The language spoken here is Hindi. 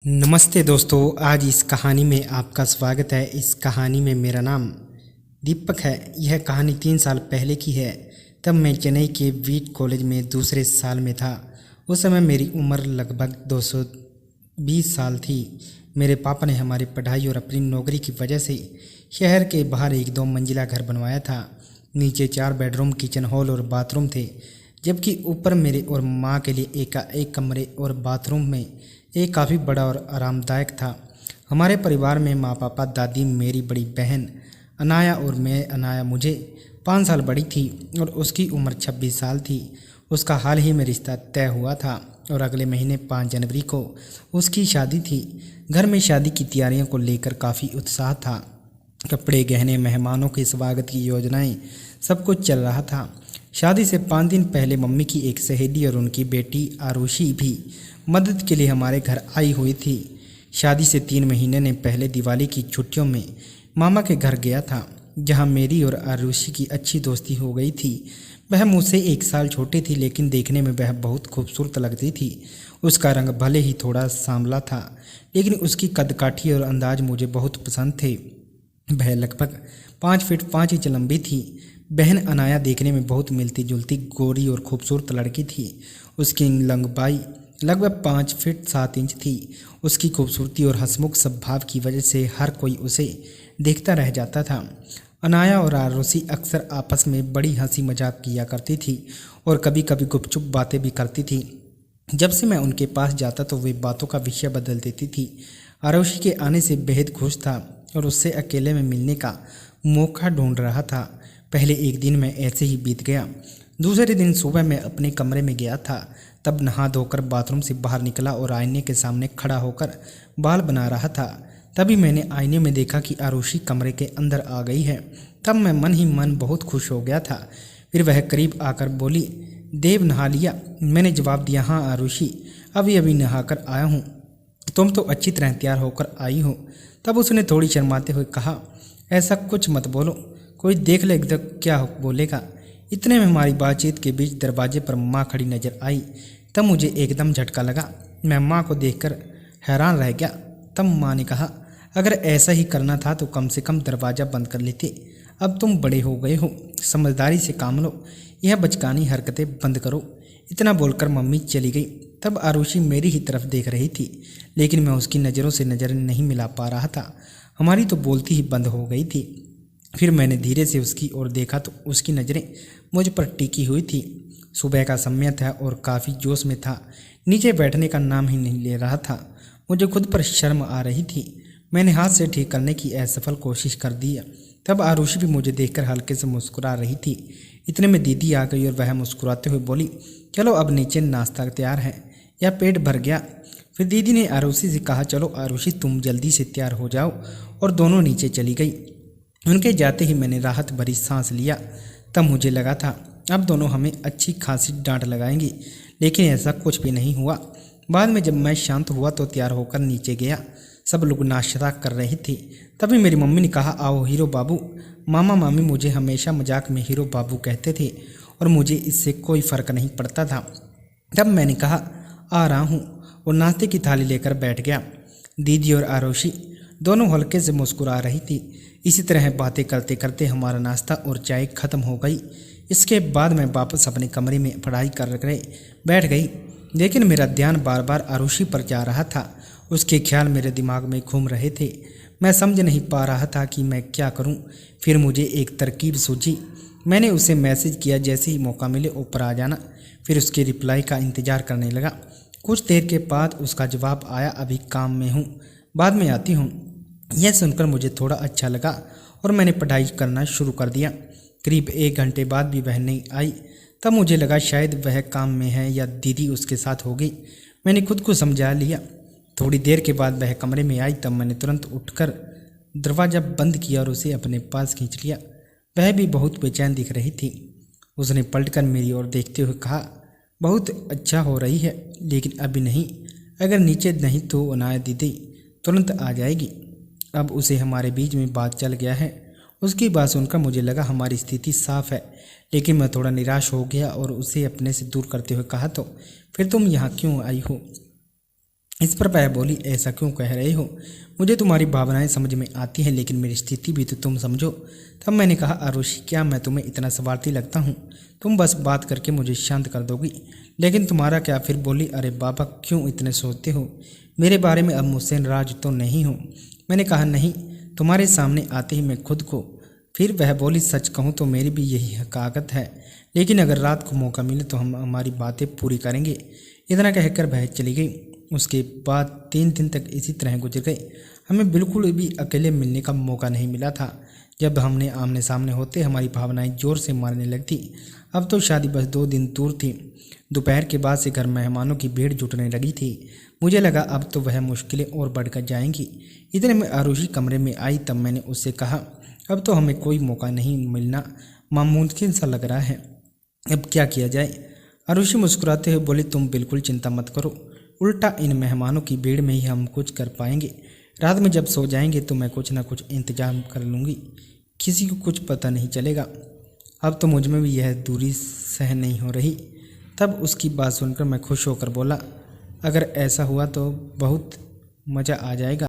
नमस्ते दोस्तों, आज इस कहानी में आपका स्वागत है। इस कहानी में मेरा नाम दीपक है। यह कहानी 3 साल पहले की है। तब मैं चेन्नई के वीट कॉलेज में दूसरे साल में था। उस समय मेरी उम्र लगभग 220 साल थी। मेरे पापा ने हमारी पढ़ाई और अपनी नौकरी की वजह से शहर के बाहर एक 2 मंजिला घर बनवाया था। नीचे 4 बेडरूम, किचन, हॉल और बाथरूम थे, जबकि ऊपर मेरे और माँ के लिए एक कमरे और बाथरूम में एक काफ़ी बड़ा और आरामदायक था। हमारे परिवार में माँ, पापा, दादी, मेरी बड़ी बहन अनाया और मैं। अनाया मुझे 5 साल बड़ी थी और उसकी उम्र 26 साल थी। उसका हाल ही में रिश्ता तय हुआ था और अगले महीने 5 जनवरी को उसकी शादी थी। घर में शादी की तैयारियों को लेकर काफ़ी उत्साह था। कपड़े, गहने, मेहमानों के स्वागत की योजनाएं, सब कुछ चल रहा था। शादी से 5 दिन पहले मम्मी की एक सहेली और उनकी बेटी आरुषि भी मदद के लिए हमारे घर आई हुई थी। शादी से 3 महीने ने पहले दिवाली की छुट्टियों में मामा के घर गया था, जहां मेरी और आरुषि की अच्छी दोस्ती हो गई थी। वह मुझसे 1 साल छोटी थी, लेकिन देखने में वह बहुत खूबसूरत लगती थी। उसका रंग भले ही थोड़ा सांवला था, लेकिन उसकी कदकाठी और अंदाज मुझे बहुत पसंद थे। वह लगभग 5 फीट 5 इंच लंबी थी। बहन अनाया देखने में बहुत मिलती जुलती, गोरी और खूबसूरत लड़की थी। उसकी लंबाई लगभग 5 फीट 7 इंच थी। उसकी खूबसूरती और हंसमुख स्वभाव की वजह से हर कोई उसे देखता रह जाता था। अनाया और आरुषि अक्सर आपस में बड़ी हंसी मजाक किया करती थी और कभी कभी गुपचुप बातें भी करती थी। जब से मैं उनके पास जाता तो वे बातों का विषय बदल देती थी। आरुषि के आने से बेहद खुश था और उससे अकेले में मिलने का मौका ढूंढ रहा था। पहले एक दिन में ऐसे ही बीत गया। दूसरे दिन सुबह मैं अपने कमरे में गया था। तब नहा धोकर बाथरूम से बाहर निकला और आईने के सामने खड़ा होकर बाल बना रहा था। तभी मैंने आईने में देखा कि आरुषि कमरे के अंदर आ गई है। तब मैं मन ही मन बहुत खुश हो गया था। फिर वह करीब आकर बोली, देव, नहा लिया? मैंने जवाब दिया, हाँ आरुषि, अभी अभी नहाकर आया हूँ। तुम तो अच्छी तरह तैयार होकर आई हो। तब उसने थोड़ी शर्माते हुए कहा, ऐसा कुछ मत बोलो, कोई देख ले तो क्या बोलेगा। इतने में हमारी बातचीत के बीच दरवाजे पर माँ खड़ी नजर आई। तब मुझे एकदम झटका लगा। मैं माँ को देखकर हैरान रह गया। तब माँ ने कहा, अगर ऐसा ही करना था तो कम से कम दरवाज़ा बंद कर लेते। अब तुम बड़े हो गए हो, समझदारी से काम लो, यह बचकानी हरकतें बंद करो। इतना बोलकर मम्मी चली गई। तब आरुषि मेरी ही तरफ देख रही थी, लेकिन मैं उसकी नज़रों से नज़र नहीं मिला पा रहा था। हमारी तो बोलती ही बंद हो गई थी। फिर मैंने धीरे से उसकी ओर देखा तो उसकी नज़रें मुझ पर टिकी हुई थी। सुबह का समय था और काफ़ी जोश में था। नीचे बैठने का नाम ही नहीं ले रहा था। मुझे खुद पर शर्म आ रही थी। मैंने हाथ से ठीक करने की असफल कोशिश कर दी। तब आरुषि भी मुझे देखकर हल्के से मुस्कुरा रही थी। इतने में दीदी आ गई और वह मुस्कुराते हुए बोली, चलो अब नीचे नाश्ता तैयार है, या पेट भर गया। फिर दीदी ने आरुषि से कहा, चलो आरुषि तुम जल्दी से तैयार हो जाओ, और दोनों नीचे चली गई। उनके जाते ही मैंने राहत भरी सांस लिया। तब मुझे लगा था अब दोनों हमें अच्छी खासी डांट लगाएंगी, लेकिन ऐसा कुछ भी नहीं हुआ। बाद में जब मैं शांत हुआ तो तैयार होकर नीचे गया। सब लोग नाश्ता कर रहे थे। तभी मेरी मम्मी ने कहा, आओ हीरो बाबू। मामा मामी मुझे हमेशा मजाक में हीरो बाबू कहते थे और मुझे इससे कोई फ़र्क नहीं पड़ता था। तब मैंने कहा, आ रहा हूँ, और नाश्ते की थाली लेकर बैठ गया। दीदी और आरुषि दोनों हल्के से मुस्कुरा रही थी। इसी तरह बातें करते करते हमारा नाश्ता और चाय खत्म हो गई। इसके बाद मैं वापस अपने कमरे में पढ़ाई कर बैठ गई, लेकिन मेरा ध्यान बार बार आरुषि पर जा रहा था। उसके ख्याल मेरे दिमाग में घूम रहे थे। मैं समझ नहीं पा रहा था कि मैं क्या करूं। फिर मुझे एक तरकीब सूझी। मैंने उसे मैसेज किया, जैसे ही मौका मिले ऊपर आ जाना। फिर उसके रिप्लाई का इंतज़ार करने लगा। कुछ देर के बाद उसका जवाब आया, अभी काम में हूँ, बाद में आती हूँ। यह सुनकर मुझे थोड़ा अच्छा लगा और मैंने पढ़ाई करना शुरू कर दिया। करीब 1 घंटे बाद भी वह नहीं आई। तब मुझे लगा शायद वह काम में है या दीदी उसके साथ होगी। मैंने खुद को समझा लिया। थोड़ी देर के बाद वह कमरे में आई। तब मैंने तुरंत उठकर दरवाज़ा बंद किया और उसे अपने पास खींच लिया। वह भी बहुत बेचैन दिख रही थी। उसने पलटकर मेरी ओर देखते हुए कहा, बहुत अच्छा हो रही है, लेकिन अभी नहीं, अगर नीचे नहीं तो अनाया दीदी तुरंत आ जाएगी। अब उसे हमारे बीच में बात चल गया है। उसकी बात सुनकर मुझे लगा हमारी स्थिति साफ है, लेकिन मैं थोड़ा निराश हो गया और उसे अपने से दूर करते हुए कहा, तो फिर तुम यहाँ क्यों आई हो? इस पर वह बोली, ऐसा क्यों कह रहे हो? मुझे तुम्हारी भावनाएं समझ में आती हैं, लेकिन मेरी स्थिति भी तो तुम समझो। तब मैंने कहा, आरुषि, क्या मैं तुम्हें इतना स्वार्थी लगता हूँ? तुम बस बात करके मुझे शांत कर दोगी, लेकिन तुम्हारा क्या? फिर बोली, अरे बाबा, क्यों इतने सोचते हो मेरे बारे में? अब मुझसे नाराज तो नहीं हो? मैंने कहा, नहीं, तुम्हारे सामने आते ही मैं खुद को। फिर वह बोली, सच कहूँ तो मेरी भी यही हकीकत है, लेकिन अगर रात को मौका मिले तो हम हमारी बातें पूरी करेंगे। इतना कहकर वह चली गई। उसके बाद 3 दिन तक इसी तरह गुजर गए। हमें बिल्कुल भी अकेले मिलने का मौका नहीं मिला था। जब हमने आमने सामने होते हमारी भावनाएं जोर से मारने लगती। अब तो शादी बस 2 दिन दूर थी। दोपहर के बाद से घर मेहमानों की भीड़ जुटने लगी थी। मुझे लगा अब तो वह मुश्किलें और बढ़कर जाएंगी। इतने में आरुषि कमरे में आई। तब मैंने उससे कहा, अब तो हमें कोई मौका नहीं मिलना नामुमकिन सा लग रहा है। अब क्या किया जाए? आरुषि मुस्कुराते हुए बोली, तुम बिल्कुल चिंता मत करो, उल्टा इन मेहमानों की भीड़ में ही हम कुछ कर पाएंगे। रात में जब सो जाएंगे तो मैं कुछ ना कुछ इंतजाम कर लूँगी, किसी को कुछ पता नहीं चलेगा। अब तो मुझ में भी यह दूरी सह नहीं हो रही। तब उसकी बात सुनकर मैं खुश होकर बोला, अगर ऐसा हुआ तो बहुत मज़ा आ जाएगा।